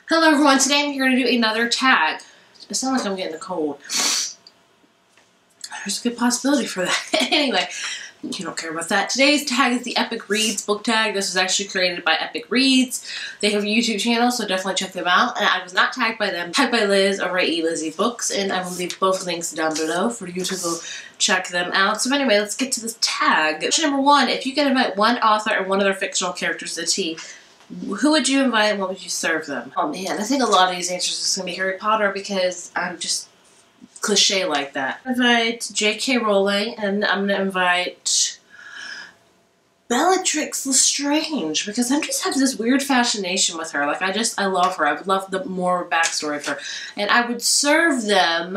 Hello everyone, today I'm here to do another tag. It sounds like I'm getting a cold. There's a good possibility for that. Anyway, you don't care about that. Today's tag is the Epic Reads book tag. This was actually created by Epic Reads. They have a YouTube channel, so definitely check them out. And I was not tagged by them. Tagged by Liz over at Lizzie Books, and I will leave both links down below for you to go check them out. So anyway, let's get to this tag. Question number 1, if you could invite one author and one other fictional character to the tea, who would you invite and what would you serve them? Oh man, I think a lot of these answers is going to be Harry Potter because I'm just cliche like that. I invite J.K. Rowling and I'm going to invite Bellatrix Lestrange because I just have this weird fascination with her. Like I love her. I would love the more backstory of her. And I would serve them,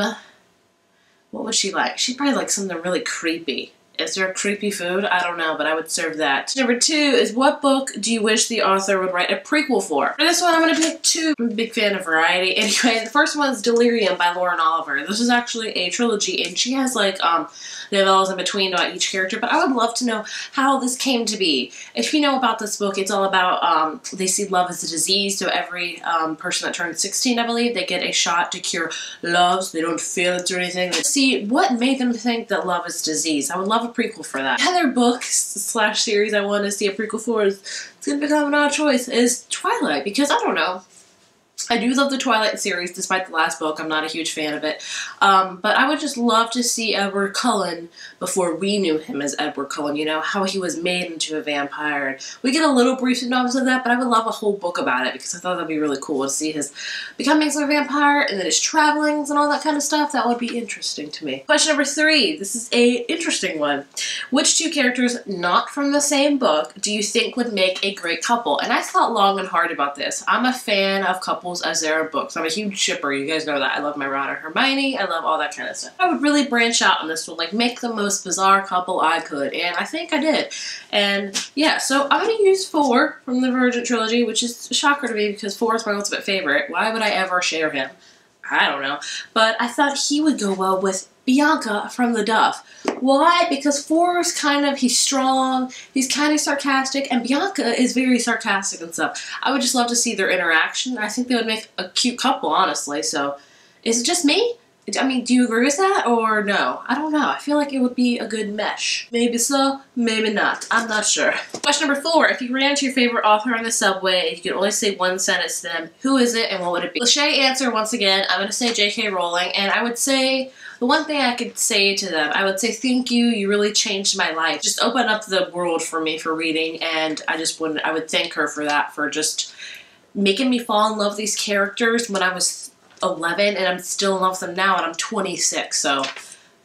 what would she like? She'd probably like something really creepy. Is there a creepy food? I don't know, but I would serve that. Number 2 is what book do you wish the author would write a prequel for? For this one, I'm going to pick 2. I'm a big fan of variety. Anyway, the first one is Delirium by Lauren Oliver. This is actually a trilogy, and she has like novellas in between about each character, but I would love to know how this came to be. If you know about this book, it's all about they see love as a disease, so every person that turns 16, I believe, they get a shot to cure love, so they don't feel it or anything. See, what made them think that love is disease? I would love a prequel for that. The other book / series I want to see a prequel for is, it's going to become an odd choice, is Twilight, because I don't know. I do love the Twilight series, despite the last book. I'm not a huge fan of it. But I would just love to see Edward Cullen before we knew him as Edward Cullen, you know, how he was made into a vampire. We get a little brief synopsis of that, but I would love a whole book about it because I thought that'd be really cool to see his becoming a vampire and then his travelings and all that kind of stuff. That would be interesting to me. Question number 3. This is a interesting one. Which 2 characters not from the same book do you think would make a great couple? And I thought long and hard about this. I'm a fan of couples as there are books. I'm a huge shipper. You guys know that. I love my Ron and Hermione. I love all that kind of stuff. I would really branch out on this one, like make the most bizarre couple I could, and I think I did. And yeah, so I'm going to use 4 from the Virgin Trilogy, which is a shocker to me because 4 is my ultimate favorite. Why would I ever share him? I don't know. But I thought he would go well with Bianca from The Duff. Why? Because 4 is kind of, he's strong, he's kind of sarcastic, and Bianca is very sarcastic and stuff. I would just love to see their interaction. I think they would make a cute couple, honestly. So, is it just me? I mean, do you agree with that or no? I don't know. I feel like it would be a good mesh. Maybe so, maybe not. I'm not sure. Question number 4. If you ran into your favorite author on the subway and you could only say one sentence to them, who is it and what would it be? Cliche answer once again. I'm going to say J.K. Rowling, and I would say the one thing I could say to them, I would say thank you, you really changed my life. Just open up the world for me for reading, and I would thank her for that, for just making me fall in love with these characters when I was 11, and I'm still in love with them now, and I'm 26, so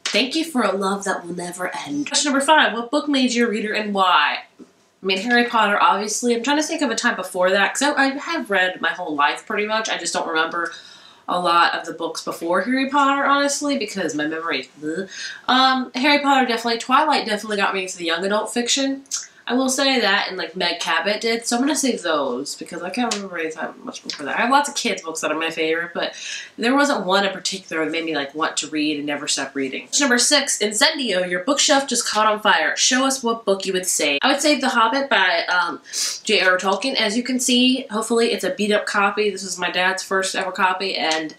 thank you for a love that will never end. Question number 5, what book made you a reader and why? I mean, Harry Potter, obviously. I'm trying to think of a time before that, because I have read my whole life pretty much. I just don't remember a lot of the books before Harry Potter, honestly, because my memory is Harry Potter definitely. Twilight definitely got me into the young adult fiction. I will say that, and like Meg Cabot did, so I'm going to say those, because I can't remember any time much before that. I have lots of kids' books that are my favorite, but there wasn't one in particular that made me like want to read and never stop reading. Number 6, Incendio, your bookshelf just caught on fire. Show us what book you would save. I would save The Hobbit by J.R.R. Tolkien. As you can see, hopefully it's a beat-up copy. This is my dad's first ever copy, and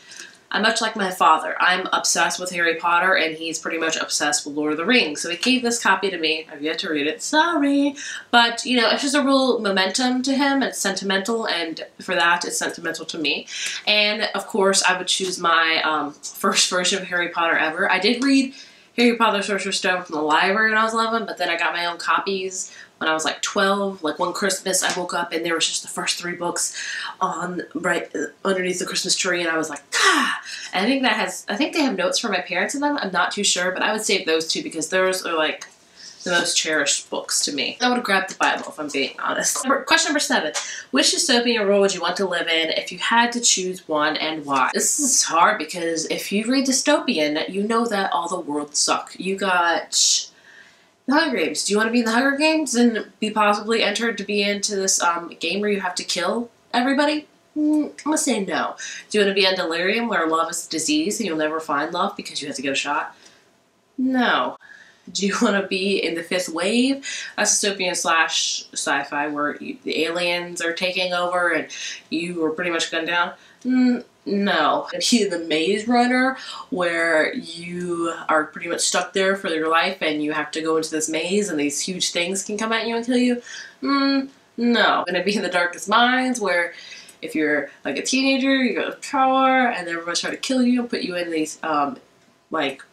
I'm much like my father. I'm obsessed with Harry Potter, and he's pretty much obsessed with Lord of the Rings. So he gave this copy to me. I've yet to read it. Sorry. But, you know, it's just a real momentum to him. It's sentimental, and for that, it's sentimental to me. And, of course, I would choose my first version of Harry Potter ever. I did read Harry Potter Sorcerer's Stone from the library when I was 11, but then I got my own copies when I was like 12. Like one Christmas I woke up and there was just the first 3 books on right underneath the Christmas tree, and I was like, ah! And I think they have notes from my parents in them. I'm not too sure, but I would save those 2 because those are like the most cherished books to me. I would have grabbed the Bible if I'm being honest. Question number 7. Which dystopian world would you want to live in if you had to choose one and why? This is hard because if you read dystopian, you know that all the worlds suck. You got the Hunger Games. Do you want to be in the Hunger Games and be possibly entered to be into this game where you have to kill everybody? I'm gonna say no. Do you want to be in Delirium where love is a disease and you'll never find love because you have to get a shot? No. Do you want to be in the fifth wave? That's dystopian slash sci-fi where the aliens are taking over and you are pretty much gunned down. No. Be the Maze Runner where you are pretty much stuck there for your life and you have to go into this maze and these huge things can come at you and kill you. No. I'm gonna be in the Darkest Minds where if you're like a teenager, you go to power and everyone's trying to kill you and put you in these like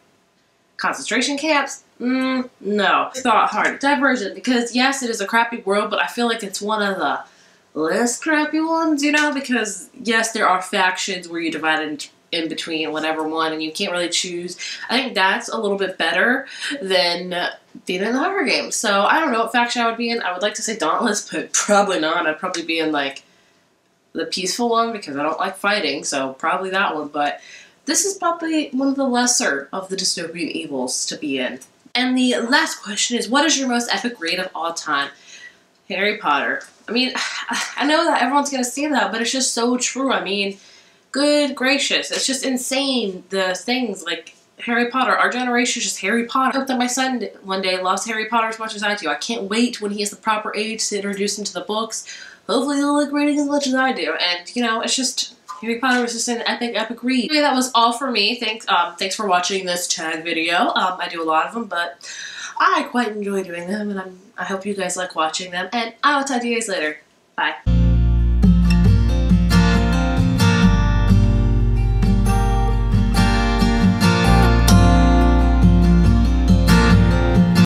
concentration camps. No. Thought hard. Divergent, because yes, it is a crappy world, but I feel like it's one of the less crappy ones, you know, because yes, there are factions where you divide in between whatever one and you can't really choose. I think that's a little bit better than being in the Hunger Games. So I don't know what faction I would be in. I would like to say Dauntless, but probably not. I'd probably be in like the peaceful one because I don't like fighting, so probably that one. But this is probably one of the lesser of the dystopian evils to be in. And the last question is, what is your most epic read of all time? Harry Potter. I mean, I know that everyone's going to say that, but it's just so true. I mean, good gracious. It's just insane, the things like Harry Potter. Our generation is just Harry Potter. I hope that my son one day loves Harry Potter as much as I do. I can't wait when he has the proper age to introduce him to the books. Hopefully he'll like reading as much as I do. And, you know, it's just, Harry Potter is just an epic read. Anyway, that was all for me. Thanks for watching this tag video. I do a lot of them, but I quite enjoy doing them, and I hope you guys like watching them. And I will talk to you guys later. Bye.